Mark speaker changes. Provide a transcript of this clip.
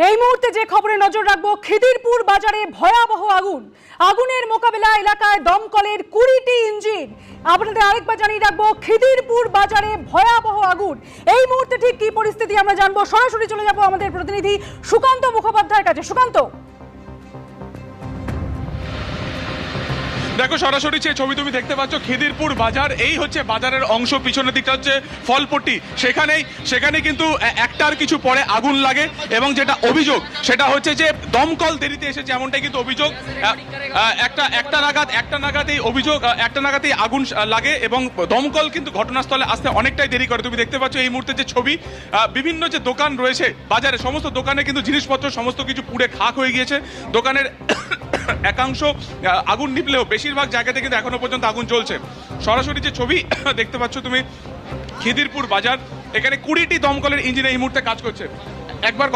Speaker 1: এই মুহূর্তে যে খবরে নজর রাখবো, খিদিরপুর বাজারে ভয়াবহ আগুন। আগুনের মোকাবেলা এলাকায় দমকলের 20টি ইঞ্জিন। আপনাদের আরেকবার জানিয়ে রাখবো, খিদিরপুর বাজারে ভয়াবহ আগুন। এই মুহূর্তে ঠিক কি পরিস্থিতি আমরা জানবো। সরাসরি চলে যাবো আমাদের প্রতিনিধি সুকান্ত মুখোপাধ্যায়ের কাছে। সুকান্ত,
Speaker 2: দেখো সরাসরি যে ছবি তুমি দেখতে পাচ্ছ, খিদিরপুর বাজার, এই হচ্ছে বাজারের অংশ। পিছনের দিকটা হচ্ছে ফলপট্টি। সেখানে কিন্তু একটার কিছু পরে আগুন লাগে এবং যেটা অভিযোগ সেটা হচ্ছে যে দমকল দেরিতে এসেছে, এমনটাই কিন্তু অভিযোগ। একটা নাগাদ এই আগুন লাগে এবং দমকল কিন্তু ঘটনাস্থলে আসতে অনেকটাই দেরি করে। তুমি দেখতে পাচ্ছ এই মুহূর্তে যে ছবি, বিভিন্ন যে দোকান রয়েছে বাজারে, সমস্ত দোকানে কিন্তু জিনিসপত্র সমস্ত কিছু পুড়ে খাক হয়ে গিয়েছে। দোকানের একাংশ আগুন নিভলেও বেশিরভাগ জায়গাতে কিন্তু এখনো পর্যন্ত আগুন চলছে। সরাসরি যে ছবি দেখতে পাচ্ছ তুমি, খিদিরপুর বাজার, এখানে 20টি দমকলের ইঞ্জিন এই মুহূর্তে কাজ করছে। একবার